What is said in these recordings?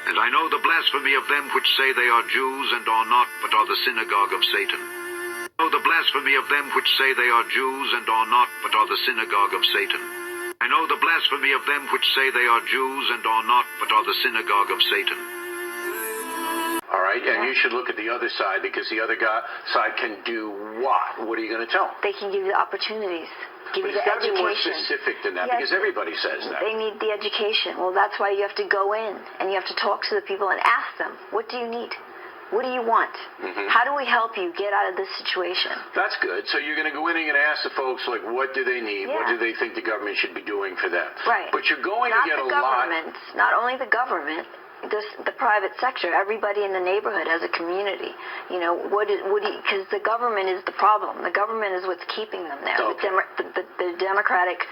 And I know the blasphemy of them which say they are Jews and are not, but are the synagogue of Satan. I know the blasphemy of them which say they are Jews and are not, but are the synagogue of Satan. I know the blasphemy of them which say they are Jews and are not, but are the synagogue of Satan. All right, and you should look at the other side, because the other side can do what? What are you going to tell them? They can give you the opportunities. Give you the It's got to be more education. specific than that, Yes. because everybody says that. They need the education. Well, that's why you have to go in and you have to talk to the people and ask them, what do you need? What do you want? How do we help you get out of this situation? That's good. So you're going to go in and ask the folks, like, what do they need? What do they think the government should be doing for them? Right. But you're going Not to get the a lot. government, not only the government, the private sector, everybody in the neighborhood as a community. You know, because the government is the problem. The government is what's keeping them there. Okay. The democratic,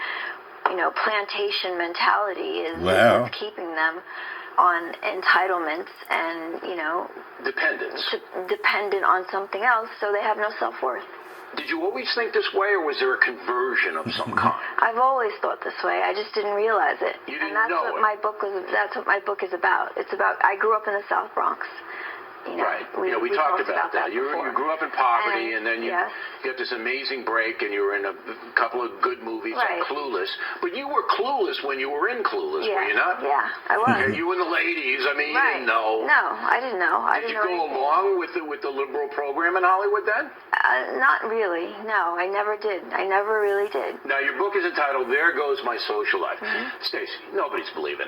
plantation mentality is what's keeping them on entitlements and, Dependence. dependent on something else, so they have no self-worth. Did you always think this way, or was there a conversion of some kind? I've always thought this way. I just didn't realize it. You didn't and that's know what it. That's what my book is about. It's about, I grew up in the South Bronx. Right. We talked about that. You grew up in poverty, and then you get this amazing break, and you were in a couple of good movies like Clueless. But you were clueless when you were in Clueless, were you not? Yeah, I was. You and the ladies, you didn't know. No, I didn't know. Did you go along with the liberal program in Hollywood then? Not really. No, I never did. I never really did. Now, your book is entitled, There Goes My Social Life. Stacey, nobody's believing.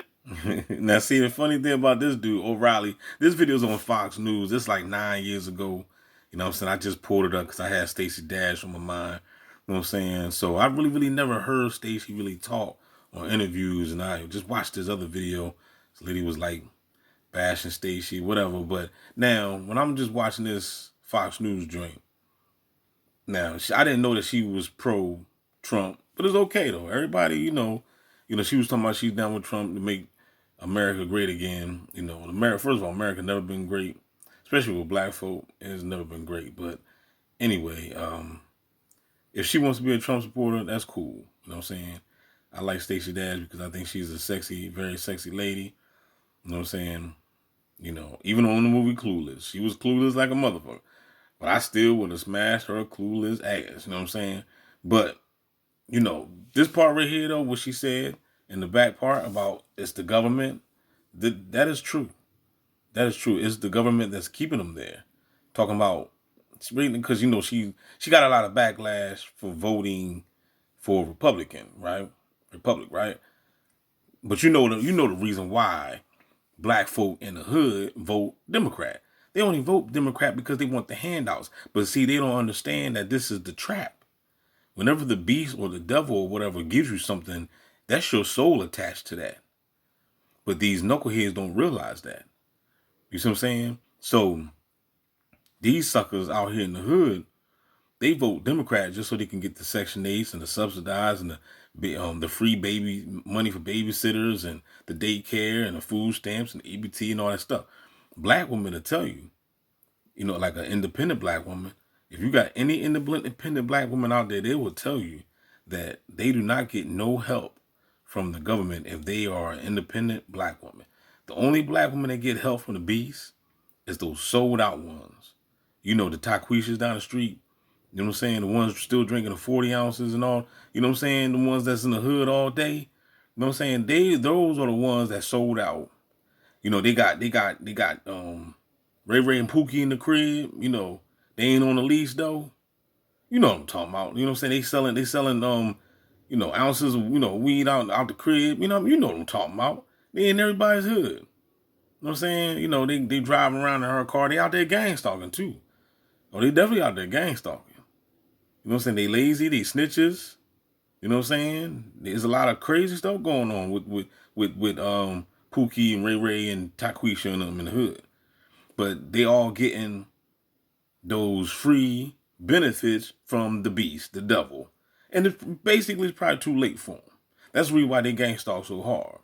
Now, see, the funny thing about this dude, O'Reilly, this video's on Fox News. It's like 9 years ago. You know what I'm saying? I just pulled it up because I had Stacey Dash on my mind. You know what I'm saying? So I really never heard Stacey really talk on interviews. And I just watched this other video. This lady was like bashing Stacey, whatever. But now, when I'm just watching this Fox News joint, now, I didn't know that she was pro-Trump. But it's okay, though. Everybody, she was talking about she's down with Trump to make America great again. First of all, America never been great, especially with black folk. It has never been great. But anyway, if she wants to be a Trump supporter, that's cool. You know what I'm saying? I like Stacey Dash because I think she's a sexy, very sexy lady. You know what I'm saying? Even on the movie Clueless, she was clueless like a motherfucker. But I still would have smashed her clueless ass. You know what I'm saying? But this part right here, though, what she said in the back part about it's the government, that is true. That is true. It's the government that's keeping them there. Talking about, because, she got a lot of backlash for voting for Republican, right? Republic, right? But you know the reason why black folk in the hood vote Democrat. They only vote Democrat because they want the handouts. But see, they don't understand that this is the trap. Whenever the beast or the devil or whatever gives you something, that's your soul attached to that. But these knuckleheads don't realize that. You see what I'm saying? So these suckers out here in the hood, they vote Democrat just so they can get the Section 8s and the subsidized and the free baby money for babysitters and the daycare and the food stamps and the EBT and all that stuff. Black women will tell you, like an independent black woman, if you got any independent black woman out there, they will tell you that they do not get no help from the government if they are an independent black woman. The only black woman that get help from the beast is those sold out ones. The Taquishas down the street. You know what I'm saying? The ones still drinking the 40 ounces and all. You know what I'm saying? The ones that's in the hood all day. You know what I'm saying? Those are the ones that sold out. They got Ray Ray and Pookie in the crib. They ain't on the lease though. You know what I'm talking about. You know what I'm saying? They selling ounces of, weed out the crib. You know what I'm talking about. They in everybody's hood. You know what I'm saying? They driving around in her car. They out there gang stalking too. Oh, they definitely out there gang stalking. You know what I'm saying? They lazy, they snitches. You know what I'm saying? There's a lot of crazy stuff going on with Pookie and Ray Ray and Taquisha and them in the hood. But they all getting those free benefits from the beast, the devil. And it's probably too late for them. That's really why they gang stalk so hard.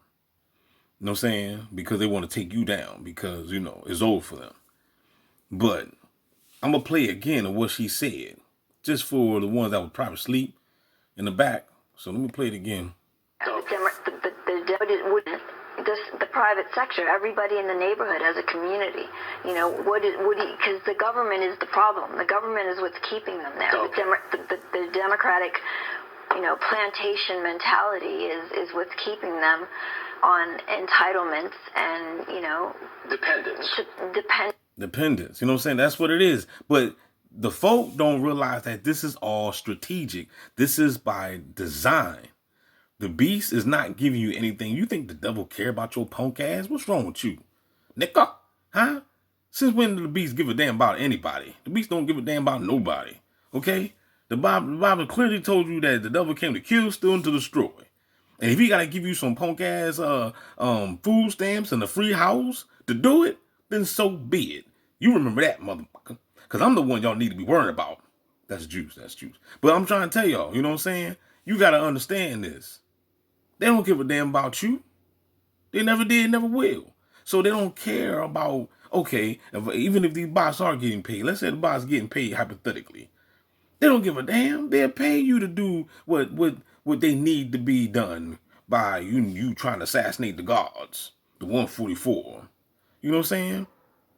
You know what I'm saying? Because they want to take you down because, it's over for them. But I'm going to play again of what she said, just for the ones that would probably sleep in the back. So let me play it again. The devil wouldn't. the private sector, everybody in the neighborhood as a community. You know, because the government is the problem. The government is what's keeping them there. Okay. The democratic, plantation mentality is what's keeping them on entitlements and, Dependence. You know what I'm saying? That's what it is. But the folk don't realize that this is all strategic. This is by design. The beast is not giving you anything. You think the devil care about your punk ass? What's wrong with you? Nigga? Huh? Since when did the beast give a damn about anybody? The beast don't give a damn about nobody. Okay? The Bible clearly told you that the devil came to kill, steal, and to destroy. And if he gotta give you some punk ass food stamps and a free house to do it, then so be it. You remember that, motherfucker. Because I'm the one y'all need to be worrying about. That's juice. But I'm trying to tell y'all, you know what I'm saying? You gotta understand this. They don't give a damn about you. They never did, never will. So they don't care about, okay, even if these bots are getting paid, let's say the bots getting paid hypothetically. They don't give a damn. They'll pay you to do what they need to be done by you trying to assassinate the guards, the 144. You know what I'm saying?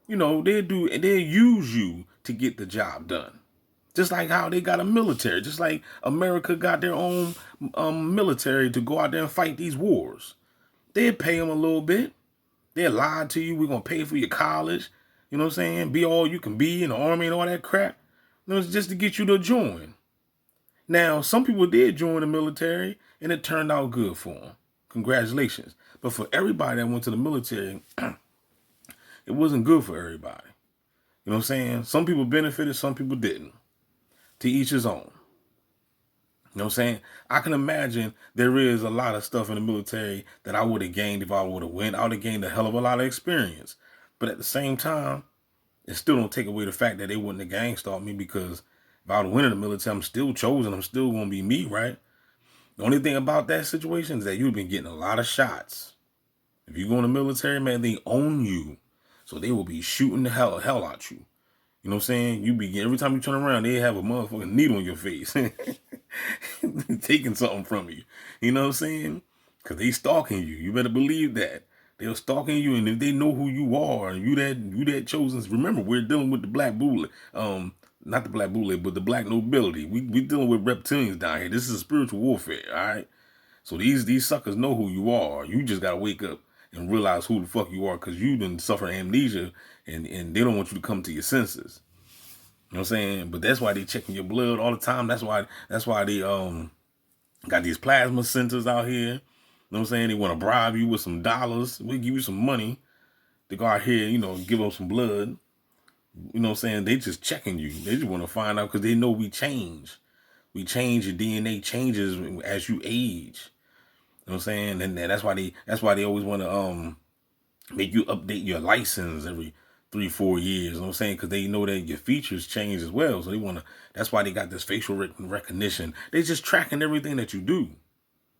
They'll use you to get the job done. Just like how they got a military, just like America got their own military to go out there and fight these wars. They'll pay them a little bit. They'll lie to you. We're going to pay for your college. You know what I'm saying? Be all you can be in the army and all that crap. It's just to get you to join. Now, some people did join the military and it turned out good for them. Congratulations. But for everybody that went to the military, it wasn't good for everybody. You know what I'm saying? Some people benefited, some people didn't. To each his own. You know what I'm saying? I can imagine there is a lot of stuff in the military that I would have gained if I would have went. I would have gained a hell of a lot of experience. But at the same time, it still don't take away the fact that they wouldn't have gangstalked me, because if I would have went in the military, I'm still chosen. I'm still going to be me, right? The only thing about that situation is that you've been getting a lot of shots. If you go in the military, man, they own you. So they will be shooting the hell out you. You know what I'm saying? Every time you turn around, they have a motherfucking needle in your face. Taking something from you. You know what I'm saying? Because they stalking you. You better believe that. They're stalking you, and if they know who you are, and you that chosen. Remember, we're dealing with the black boule. Not the black boule, but the black nobility. We dealing with reptilians down here. This is spiritual warfare, all right? So these suckers know who you are. You just got to wake up and realize who the fuck you are, because you done suffer amnesia, and they don't want you to come to your senses. You know what I'm saying? But that's why they checking your blood all the time. That's why they got these plasma centers out here. You know what I'm saying? They want to bribe you with some dollars. We give you some money to go out here, give them some blood. You know what I'm saying? They just checking you. They just want to find out, because they know we change. We change. Your DNA changes as you age. You know what I'm saying? And that's why they always want to make you update your license every 3-4 years. You know what I'm saying? Because they know that your features change as well. So that's why they got this facial recognition. They just tracking everything that you do.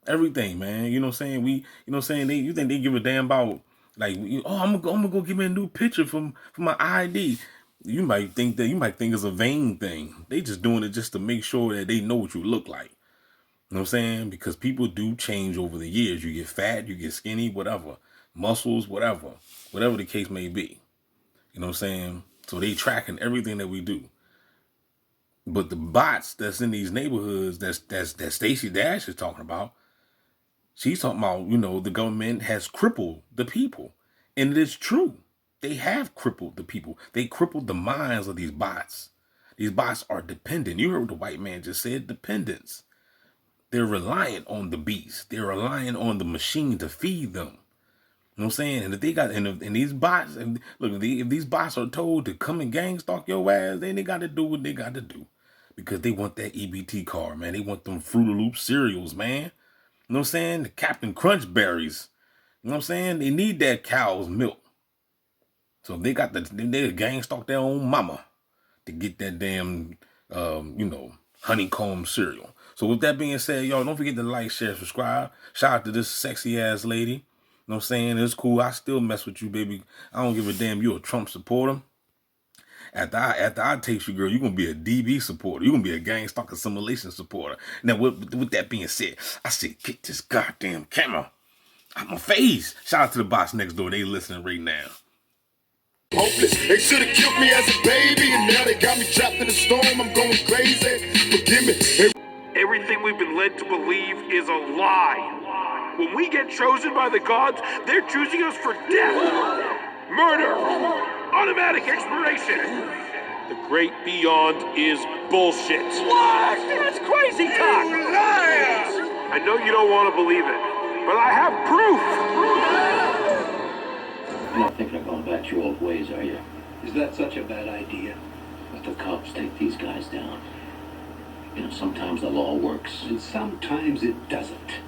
Everything, man. You know what I'm saying? You think they give a damn about, like, I'm gonna go give me a new picture for my ID. You might think it's a vain thing. They just doing it just to make sure that they know what you look like. You know what I'm saying? Because people do change over the years. You get fat, you get skinny, whatever. Muscles, whatever the case may be. You know what I'm saying? So they tracking everything that we do. But the bots that's in these neighborhoods that Stacey Dash is talking about, she's talking about, the government has crippled the people. And it is true. They have crippled the people. They crippled the minds of these bots. These bots are dependent. You heard what the white man just said, dependence. They're reliant on the beast. They're relying on the machine to feed them. You know what I'm saying? And if they got, and these bots, if these bots are told to come and gang stalk your ass, then they got to do what they got to do. Because they want that EBT card, man. They want them Fruit Loop cereals, man. You know what I'm saying? The Captain Crunch berries. You know what I'm saying? They need that cow's milk. So they gang stalk their own mama to get that damn, honeycomb cereal. So with that being said, y'all, don't forget to like, share, subscribe. Shout out to this sexy ass lady. You know what I'm saying? It's cool. I still mess with you, baby. I don't give a damn. You're a Trump supporter. After I taste you, girl, you're going to be a DB supporter. You're going to be a gang stalk assimilation supporter. Now, with that being said, I said, get this goddamn camera I'm a face. Shout out to the box next door. They listening right now. Hopeless. They should have killed me as a baby, and now they got me trapped in a storm. I'm going crazy. Forgive me. Everything we've been led to believe is a lie. When we get chosen by the gods, they're choosing us for death, murder, automatic expiration. The great beyond is bullshit. What? That's crazy talk. You liar! I know you don't want to believe it, but I have proof. You're not thinking of going back to your old ways, are you? Is that such a bad idea? Let the cops take these guys down. You know, sometimes the law works. And sometimes it doesn't.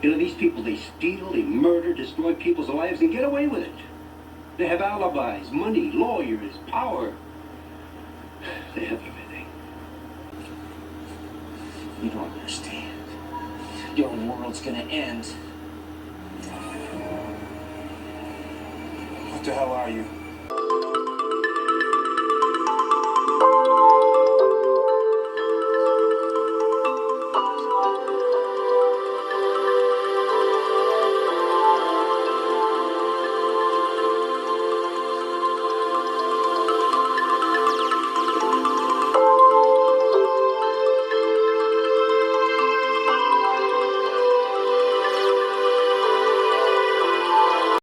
You know, these people, they steal, they murder, destroy people's lives, and get away with it. They have alibis, money, lawyers, power. They have everything. You don't understand. Your world's gonna end. What the hell are you?